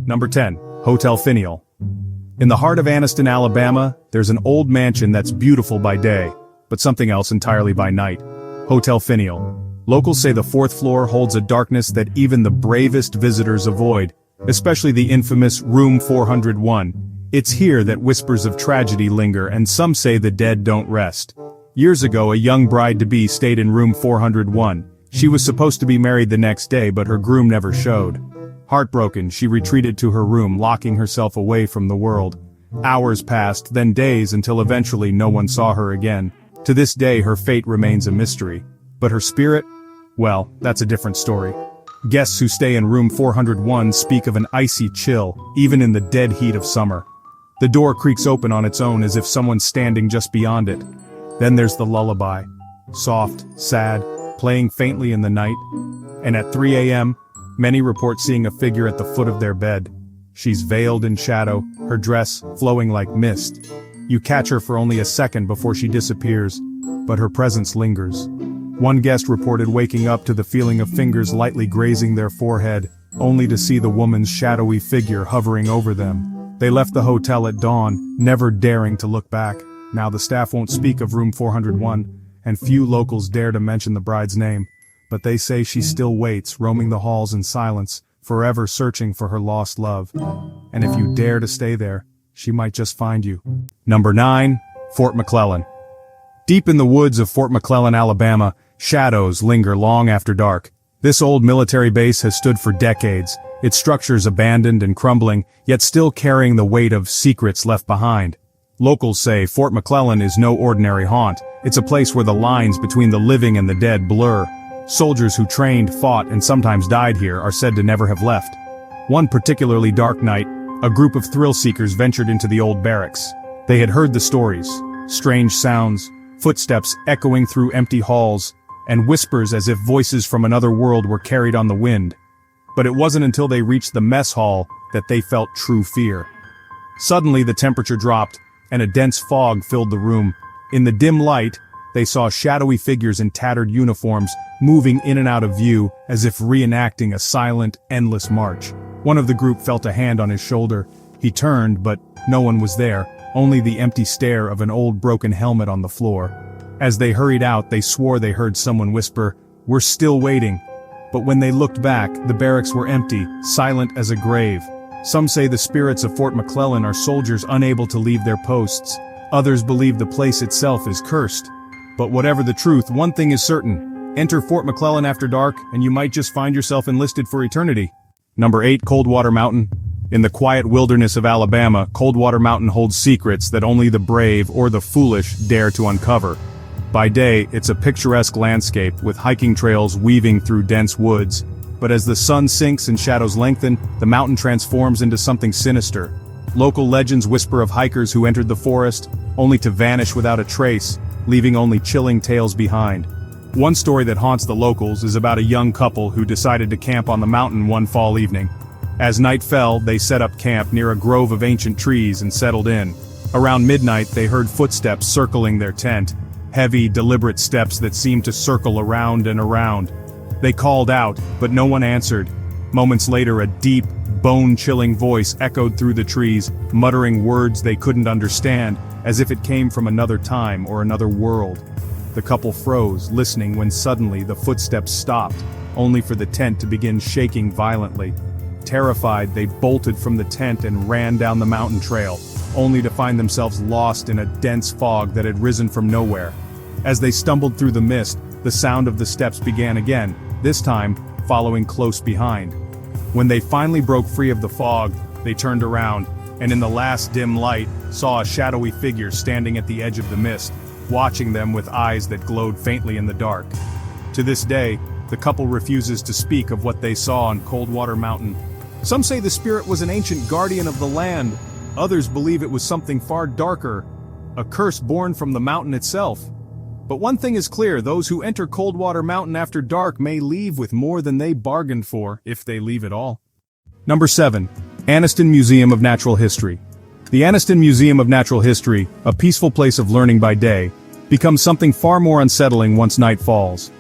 Number 10. Hotel Finial. In the heart of Anniston, Alabama, there's an old mansion that's beautiful by day, but something else entirely by night. Hotel Finial. Locals say the fourth floor holds a darkness that even the bravest visitors avoid, especially the infamous Room 401. It's here that whispers of tragedy linger, and some say the dead don't rest. Years ago, a young bride-to-be stayed in Room 401. She was supposed to be married the next day, but her groom never showed. Heartbroken, she retreated to her room, locking herself away from the world. Hours passed, then days, until eventually no one saw her again. To this day, her fate remains a mystery. But her spirit? Well, that's a different story. Guests who stay in Room 401 speak of an icy chill, even in the dead heat of summer. The door creaks open on its own as if someone's standing just beyond it. Then there's the lullaby. Soft, sad, playing faintly in the night. And at 3 a.m., many report seeing a figure at the foot of their bed. She's veiled in shadow, her dress flowing like mist. You catch her for only a second before she disappears, but her presence lingers. One guest reported waking up to the feeling of fingers lightly grazing their forehead, only to see the woman's shadowy figure hovering over them. They left the hotel at dawn, never daring to look back. Now the staff won't speak of Room 401, and few locals dare to mention the bride's name. But they say she still waits, roaming the halls in silence, forever searching for her lost love. And if you dare to stay there, she might just find you. Number 9. Fort McClellan. Deep in the woods of Fort McClellan, Alabama, shadows linger long after dark. This old military base has stood for decades, its structures abandoned and crumbling, yet still carrying the weight of secrets left behind. Locals say Fort McClellan is no ordinary haunt. It's a place where the lines between the living and the dead blur. Soldiers who trained, fought, and sometimes died here are said to never have left. One particularly dark night, a group of thrill-seekers ventured into the old barracks. They had heard the stories, strange sounds, footsteps echoing through empty halls, and whispers as if voices from another world were carried on the wind. But it wasn't until they reached the mess hall that they felt true fear. Suddenly the temperature dropped, and a dense fog filled the room. In the dim light, they saw shadowy figures in tattered uniforms moving in and out of view as if reenacting a silent, endless march. One of the group felt a hand on his shoulder. He turned, but no one was there, only the empty stare of an old broken helmet on the floor. As they hurried out, they swore they heard someone whisper, "We're still waiting." But when they looked back, the barracks were empty, silent as a grave. Some say the spirits of Fort McClellan are soldiers unable to leave their posts. Others believe the place itself is cursed. But whatever the truth, one thing is certain. Enter Fort McClellan after dark, and you might just find yourself enlisted for eternity. Number 8. Coldwater Mountain. In the quiet wilderness of Alabama, Coldwater Mountain holds secrets that only the brave or the foolish dare to uncover. By day, it's a picturesque landscape with hiking trails weaving through dense woods. But as the sun sinks and shadows lengthen, the mountain transforms into something sinister. Local legends whisper of hikers who entered the forest, only to vanish without a trace, leaving only chilling tales behind. One story that haunts the locals is about a young couple who decided to camp on the mountain one fall evening. As night fell, they set up camp near a grove of ancient trees and settled in. Around midnight, they heard footsteps circling their tent, heavy, deliberate steps that seemed to circle around and around. They called out, but no one answered. Moments later, a deep, bone-chilling voice echoed through the trees, muttering words they couldn't understand, as if it came from another time or another world. The couple froze, listening, when suddenly the footsteps stopped, only for the tent to begin shaking violently. Terrified, they bolted from the tent and ran down the mountain trail, only to find themselves lost in a dense fog that had risen from nowhere. As they stumbled through the mist, the sound of the steps began again, this time following close behind. When they finally broke free of the fog, they turned around, and in the last dim light, saw a shadowy figure standing at the edge of the mist, watching them with eyes that glowed faintly in the dark. To this day, the couple refuses to speak of what they saw on Coldwater Mountain. Some say the spirit was an ancient guardian of the land. Others believe it was something far darker, a curse born from the mountain itself. But one thing is clear, those who enter Coldwater Mountain after dark may leave with more than they bargained for, if they leave at all. Number 7. Anniston Museum of Natural History. The Anniston Museum of Natural History, a peaceful place of learning by day, becomes something far more unsettling once night falls.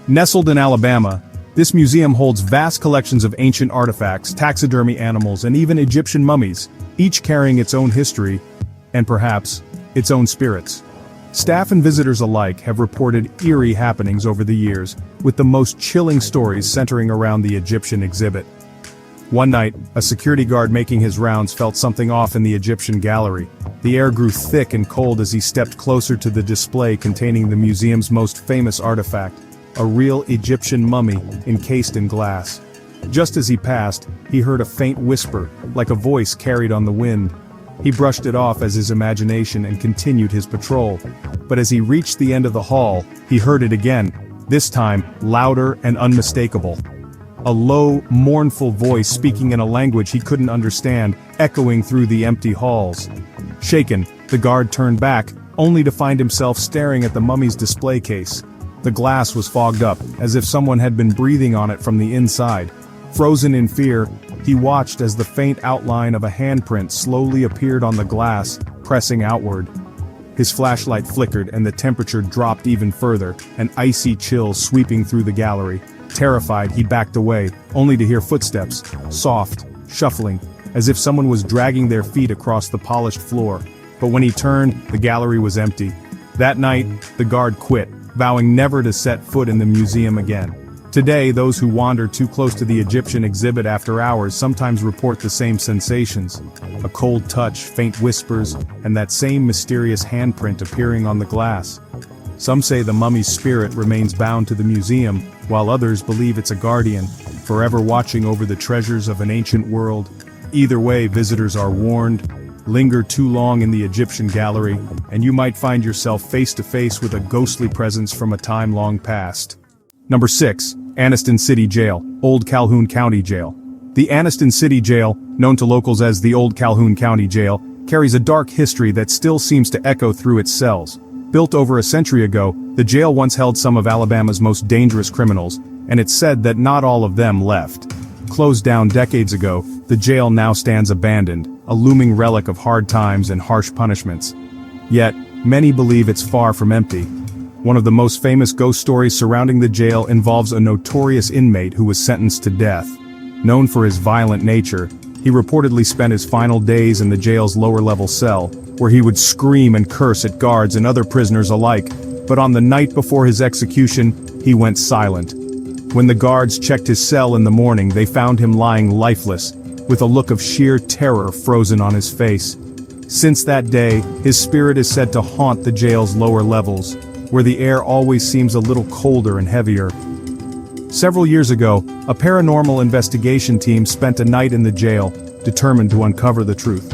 Nestled in Alabama, This museum holds vast collections of ancient artifacts, taxidermy animals, and even Egyptian mummies, each carrying its own history, and perhaps, its own spirits. Staff and visitors alike have reported eerie happenings over the years, with the most chilling stories centering around the Egyptian exhibit. One night, a security guard making his rounds felt something off in the Egyptian gallery. The air grew thick and cold as he stepped closer to the display containing the museum's most famous artifact, a real Egyptian mummy encased in glass. Just as he passed, he heard a faint whisper, like a voice carried on the wind. He brushed it off as his imagination and continued his patrol. But as he reached the end of the hall, he heard it again, this time louder and unmistakable. A low, mournful voice speaking in a language he couldn't understand, echoing through the empty halls. Shaken, the guard turned back, only to find himself staring at the mummy's display case. The glass was fogged up, as if someone had been breathing on it from the inside. Frozen in fear, he watched as the faint outline of a handprint slowly appeared on the glass, pressing outward. His flashlight flickered and the temperature dropped even further, an icy chill sweeping through the gallery. Terrified, he backed away, only to hear footsteps, soft, shuffling, as if someone was dragging their feet across the polished floor. But when he turned, the gallery was empty. That night, the guard quit, vowing never to set foot in the museum again. Today, those who wander too close to the Egyptian exhibit after hours sometimes report the same sensations. A cold touch, faint whispers, and that same mysterious handprint appearing on the glass. Some say the mummy's spirit remains bound to the museum, while others believe it's a guardian, forever watching over the treasures of an ancient world. Either way, visitors are warned. Linger too long in the Egyptian gallery, and you might find yourself face to face with a ghostly presence from a time long past. Number 6. Anniston City Jail, Old Calhoun County Jail. The Anniston City Jail, known to locals as the Old Calhoun County Jail, carries a dark history that still seems to echo through its cells. Built over a century ago, the jail once held some of Alabama's most dangerous criminals, and it's said that not all of them left. Closed down decades ago, the jail now stands abandoned, a looming relic of hard times and harsh punishments. Yet, many believe it's far from empty. One of the most famous ghost stories surrounding the jail involves a notorious inmate who was sentenced to death. Known for his violent nature, he reportedly spent his final days in the jail's lower-level cell, where he would scream and curse at guards and other prisoners alike. But on the night before his execution, he went silent. When the guards checked his cell in the morning, they found him lying lifeless, with a look of sheer terror frozen on his face. Since that day, his spirit is said to haunt the jail's lower levels, where the air always seems a little colder and heavier. Several years ago, a paranormal investigation team spent a night in the jail, determined to uncover the truth.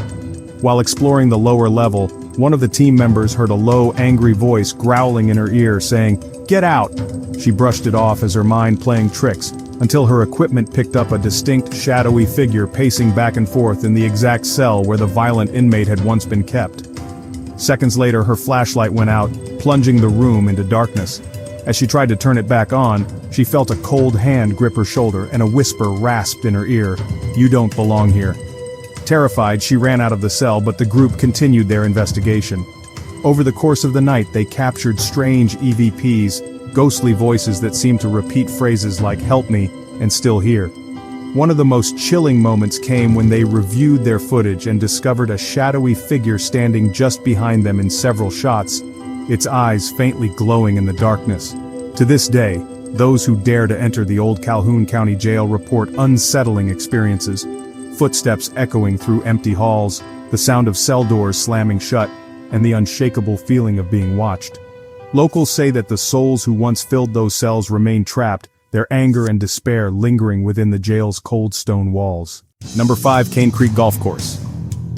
While exploring the lower level, one of the team members heard a low, angry voice growling in her ear saying, "Get out!" She brushed it off as her mind playing tricks, until her equipment picked up a distinct, shadowy figure pacing back and forth in the exact cell where the violent inmate had once been kept. Seconds later, her flashlight went out, plunging the room into darkness. As she tried to turn it back on, she felt a cold hand grip her shoulder and a whisper rasped in her ear, "You don't belong here." Terrified, she ran out of the cell, but the group continued their investigation. Over the course of the night, they captured strange EVPs, ghostly voices that seemed to repeat phrases like "help me" and "still here." One of the most chilling moments came when they reviewed their footage and discovered a shadowy figure standing just behind them in several shots, its eyes faintly glowing in the darkness. To this day, those who dare to enter the Old Calhoun County Jail report unsettling experiences. Footsteps echoing through empty halls, the sound of cell doors slamming shut, and the unshakable feeling of being watched. Locals say that the souls who once filled those cells remain trapped, their anger and despair lingering within the jail's cold stone walls. Number 5. Cane Creek Golf Course.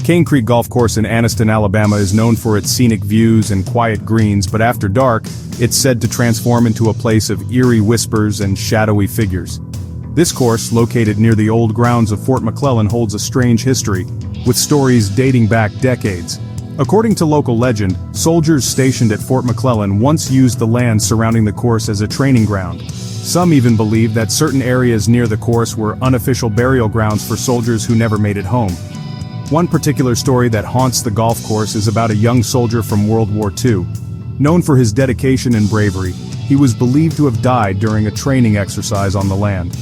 Cane Creek Golf Course in Anniston, Alabama is known for its scenic views and quiet greens, but after dark, it's said to transform into a place of eerie whispers and shadowy figures. This course, located near the old grounds of Fort McClellan, holds a strange history, with stories dating back decades. According to local legend, soldiers stationed at Fort McClellan once used the land surrounding the course as a training ground. Some even believe that certain areas near the course were unofficial burial grounds for soldiers who never made it home. One particular story that haunts the golf course is about a young soldier from World War II. Known for his dedication and bravery, he was believed to have died during a training exercise on the land.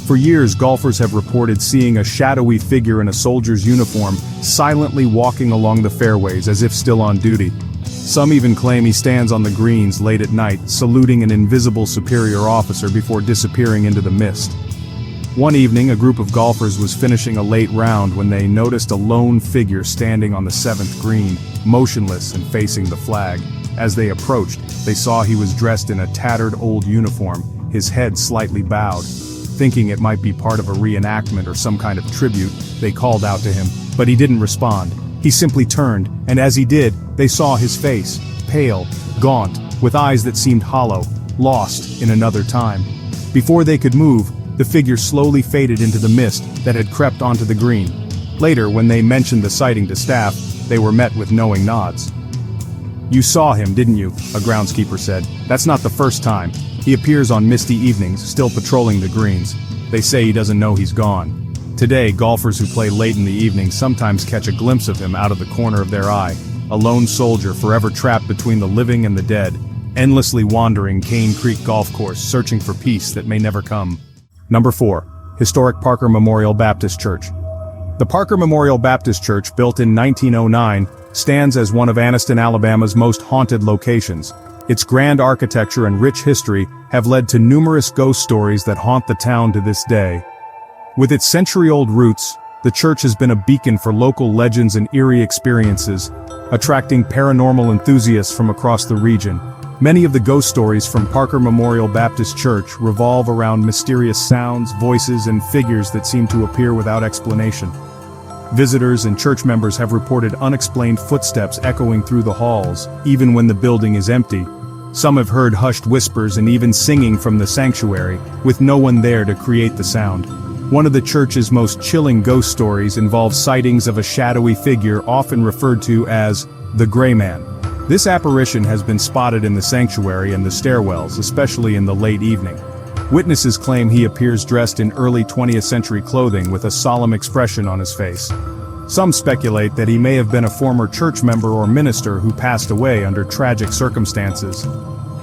For years, golfers have reported seeing a shadowy figure in a soldier's uniform silently walking along the fairways as if still on duty. Some even claim he stands on the greens late at night, saluting an invisible superior officer before disappearing into the mist. One evening, a group of golfers was finishing a late round when they noticed a lone figure standing on the 7th green, motionless and facing the flag. As they approached, they saw he was dressed in a tattered old uniform, his head slightly bowed. Thinking it might be part of a reenactment or some kind of tribute, they called out to him, but he didn't respond. He simply turned, and as he did, they saw his face, pale, gaunt, with eyes that seemed hollow, lost in another time. Before they could move, the figure slowly faded into the mist that had crept onto the green. Later, when they mentioned the sighting to staff, they were met with knowing nods. "You saw him, didn't you?" a groundskeeper said. "That's not the first time. He appears on misty evenings, still patrolling the greens. They say he doesn't know he's gone." Today, golfers who play late in the evening sometimes catch a glimpse of him out of the corner of their eye, a lone soldier forever trapped between the living and the dead, endlessly wandering Cane Creek Golf Course searching for peace that may never come. Number 4. Historic Parker Memorial Baptist Church. The Parker Memorial Baptist Church, built in 1909, stands as one of Anniston, Alabama's most haunted locations. Its grand architecture and rich history have led to numerous ghost stories that haunt the town to this day. With its century-old roots, the church has been a beacon for local legends and eerie experiences, attracting paranormal enthusiasts from across the region. Many of the ghost stories from Parker Memorial Baptist Church revolve around mysterious sounds, voices, and figures that seem to appear without explanation. Visitors and church members have reported unexplained footsteps echoing through the halls, even when the building is empty. Some have heard hushed whispers and even singing from the sanctuary, with no one there to create the sound. One of the church's most chilling ghost stories involves sightings of a shadowy figure often referred to as the Gray Man. This apparition has been spotted in the sanctuary and the stairwells, especially in the late evening. Witnesses claim he appears dressed in early 20th century clothing with a solemn expression on his face. Some speculate that he may have been a former church member or minister who passed away under tragic circumstances.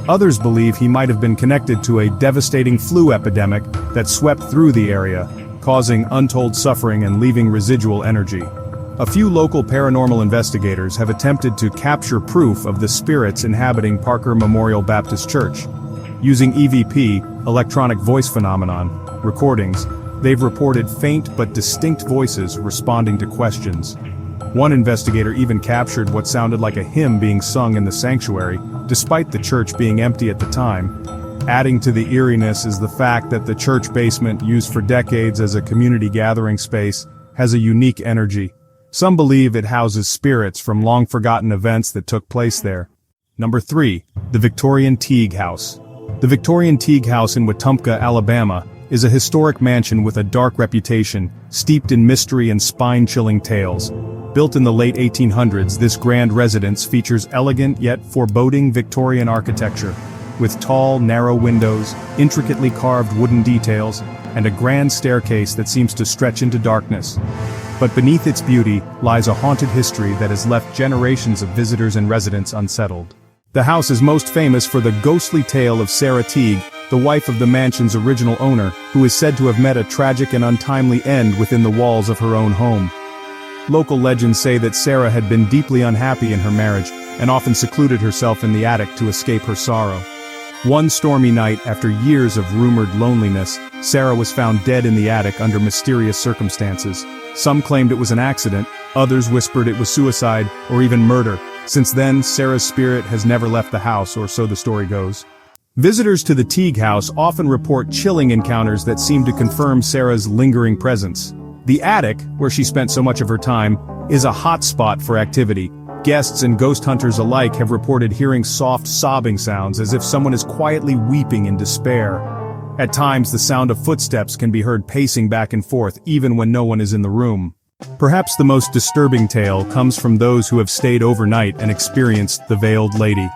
Others believe he might have been connected to a devastating flu epidemic that swept through the area, causing untold suffering and leaving residual energy. A few local paranormal investigators have attempted to capture proof of the spirits inhabiting Parker Memorial Baptist Church. Using EVP, electronic voice phenomenon, recordings, they've reported faint but distinct voices responding to questions. One investigator even captured what sounded like a hymn being sung in the sanctuary, despite the church being empty at the time. Adding to the eeriness is the fact that the church basement, used for decades as a community gathering space, has a unique energy. Some believe it houses spirits from long-forgotten events that took place there. Number 3. The Victorian Teague House. The Victorian Teague House in Wetumpka, Alabama, is a historic mansion with a dark reputation, steeped in mystery and spine-chilling tales. Built in the late 1800s, this grand residence features elegant yet foreboding Victorian architecture, with tall, narrow windows, intricately carved wooden details, and a grand staircase that seems to stretch into darkness. But beneath its beauty lies a haunted history that has left generations of visitors and residents unsettled. The house is most famous for the ghostly tale of Sarah Teague, the wife of the mansion's original owner, who is said to have met a tragic and untimely end within the walls of her own home. Local legends say that Sarah had been deeply unhappy in her marriage, and often secluded herself in the attic to escape her sorrow. One stormy night, after years of rumored loneliness, Sarah was found dead in the attic under mysterious circumstances. Some claimed it was an accident, others whispered it was suicide, or even murder. Since then, Sarah's spirit has never left the house, or so the story goes. Visitors to the Teague house often report chilling encounters that seem to confirm Sarah's lingering presence. The attic, where she spent so much of her time, is a hot spot for activity. Guests and ghost hunters alike have reported hearing soft sobbing sounds as if someone is quietly weeping in despair. At times, the sound of footsteps can be heard pacing back and forth even when no one is in the room. Perhaps the most disturbing tale comes from those who have stayed overnight and experienced the Veiled Lady.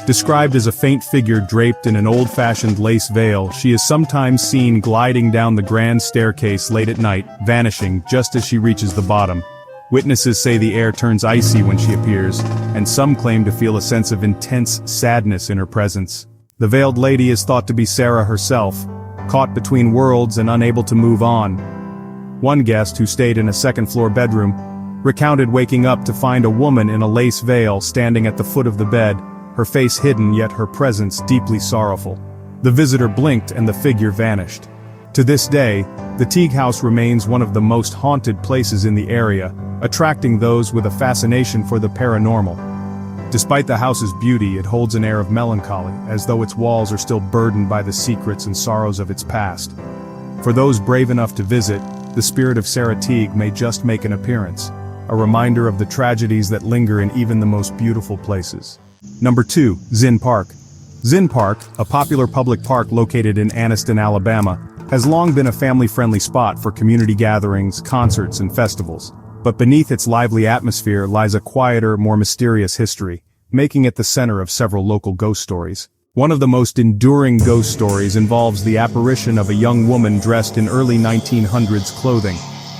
Described as a faint figure draped in an old-fashioned lace veil, she is sometimes seen gliding down the grand staircase late at night, vanishing just as she reaches the bottom. Witnesses say the air turns icy when she appears, and some claim to feel a sense of intense sadness in her presence. The veiled lady is thought to be Sarah herself, caught between worlds and unable to move on. One guest, who stayed in a second-floor bedroom, recounted waking up to find a woman in a lace veil standing at the foot of the bed, her face hidden yet her presence deeply sorrowful. The visitor blinked and the figure vanished. To this day, the Teague House remains one of the most haunted places in the area, attracting those with a fascination for the paranormal. Despite the house's beauty, it holds an air of melancholy, as though its walls are still burdened by the secrets and sorrows of its past. For those brave enough to visit, the spirit of Sarah Teague may just make an appearance, a reminder of the tragedies that linger in even the most beautiful places. Number 2. Zinn Park. Zinn Park, a popular public park located in Anniston, Alabama, has long been a family-friendly spot for community gatherings, concerts, and festivals. But beneath its lively atmosphere lies a quieter, more mysterious history, making it the center of several local ghost stories. One of the most enduring ghost stories involves the apparition of a young woman dressed in early 1900s clothing.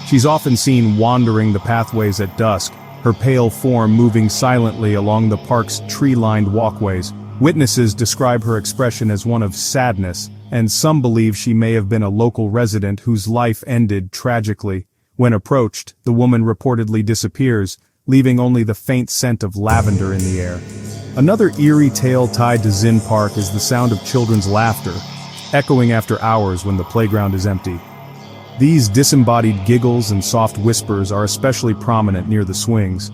She's often seen wandering the pathways at dusk, her pale form moving silently along the park's tree-lined walkways. Witnesses describe her expression as one of sadness, and some believe she may have been a local resident whose life ended tragically. When approached, the woman reportedly disappears, leaving only the faint scent of lavender in the air. Another eerie tale tied to Zinn Park is the sound of children's laughter, echoing after hours when the playground is empty. These disembodied giggles and soft whispers are especially prominent near the swings.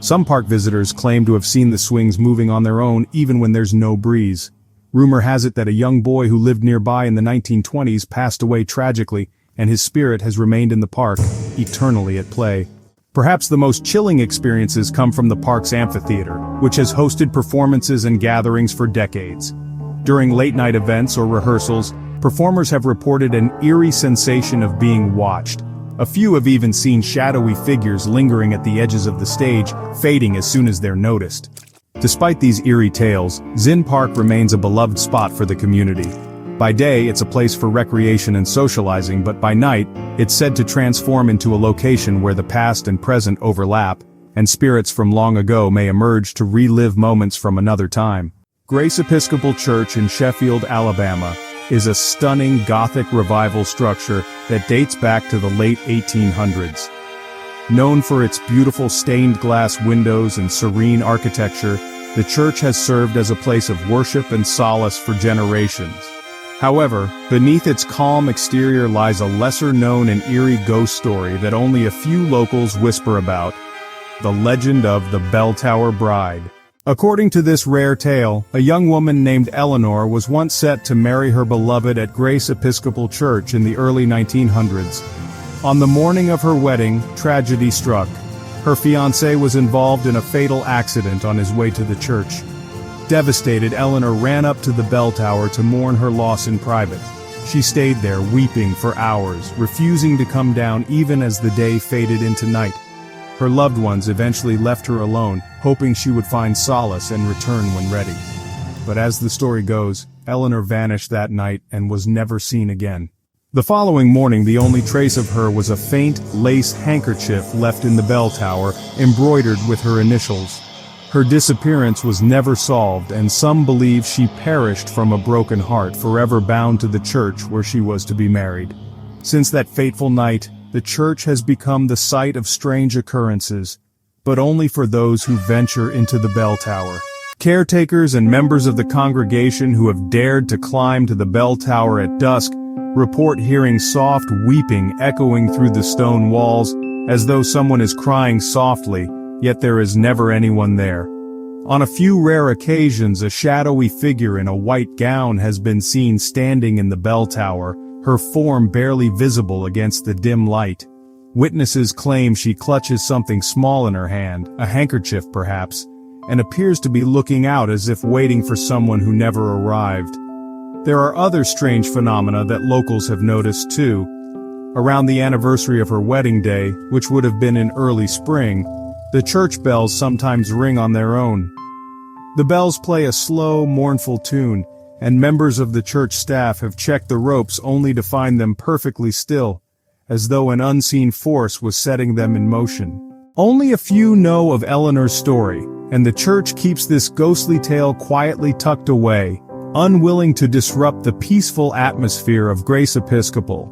Some park visitors claim to have seen the swings moving on their own even when there's no breeze. Rumor has it that a young boy who lived nearby in the 1920s passed away tragically, and his spirit has remained in the park, eternally at play. Perhaps the most chilling experiences come from the park's amphitheater, which has hosted performances and gatherings for decades. During late-night events or rehearsals, performers have reported an eerie sensation of being watched. A few have even seen shadowy figures lingering at the edges of the stage, fading as soon as they're noticed. Despite these eerie tales, Zinn Park remains a beloved spot for the community. By day, it's a place for recreation and socializing, but by night, it's said to transform into a location where the past and present overlap, and spirits from long ago may emerge to relive moments from another time. Grace Episcopal Church in Sheffield, Alabama, is a stunning Gothic revival structure that dates back to the late 1800s. Known for its beautiful stained glass windows and serene architecture, the church has served as a place of worship and solace for generations. However, beneath its calm exterior lies a lesser-known and eerie ghost story that only a few locals whisper about: the legend of the Bell Tower Bride. According to this rare tale, a young woman named Eleanor was once set to marry her beloved at Grace Episcopal Church in the early 1900s. On the morning of her wedding, tragedy struck. Her fiancé was involved in a fatal accident on his way to the church. Devastated, Eleanor ran up to the bell tower to mourn her loss in private. She stayed there weeping for hours, refusing to come down even as the day faded into night. Her loved ones eventually left her alone, hoping she would find solace and return when ready. But as the story goes, Eleanor vanished that night and was never seen again. The following morning, the only trace of her was a faint lace handkerchief left in the bell tower, embroidered with her initials. Her disappearance was never solved, and some believe she perished from a broken heart, forever bound to the church where she was to be married. Since that fateful night, the church has become the site of strange occurrences, but only for those who venture into the bell tower. Caretakers and members of the congregation who have dared to climb to the bell tower at dusk report hearing soft weeping echoing through the stone walls, as though someone is crying softly, yet there is never anyone there. On a few rare occasions, a shadowy figure in a white gown has been seen standing in the bell tower, her form barely visible against the dim light. Witnesses claim she clutches something small in her hand, a handkerchief perhaps, and appears to be looking out as if waiting for someone who never arrived. There are other strange phenomena that locals have noticed too. Around the anniversary of her wedding day, which would have been in early spring, the church bells sometimes ring on their own. The bells play a slow, mournful tune, and members of the church staff have checked the ropes only to find them perfectly still, as though an unseen force was setting them in motion. Only a few know of Eleanor's story, and the church keeps this ghostly tale quietly tucked away, unwilling to disrupt the peaceful atmosphere of Grace Episcopal.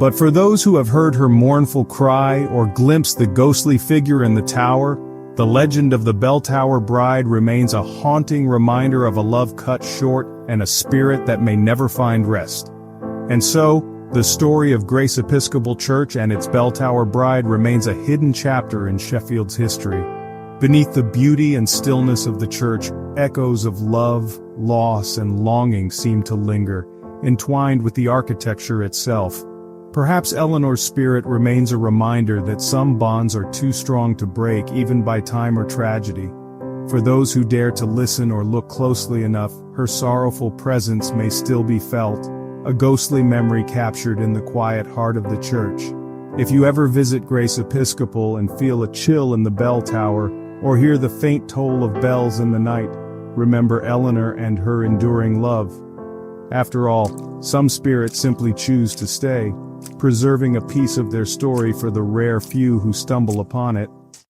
But for those who have heard her mournful cry or glimpsed the ghostly figure in the tower, the legend of the bell tower bride remains a haunting reminder of a love cut short and a spirit that may never find rest. And so, the story of Grace Episcopal Church and its bell tower bride remains a hidden chapter in Sheffield's history. Beneath the beauty and stillness of the church, echoes of love, loss, and longing seem to linger, entwined with the architecture itself. Perhaps Eleanor's spirit remains a reminder that some bonds are too strong to break even by time or tragedy. For those who dare to listen or look closely enough, her sorrowful presence may still be felt, a ghostly memory captured in the quiet heart of the church. If you ever visit Grace Episcopal and feel a chill in the bell tower, or hear the faint toll of bells in the night, remember Eleanor and her enduring love. After all, some spirits simply choose to stay, preserving a piece of their story for the rare few who stumble upon it.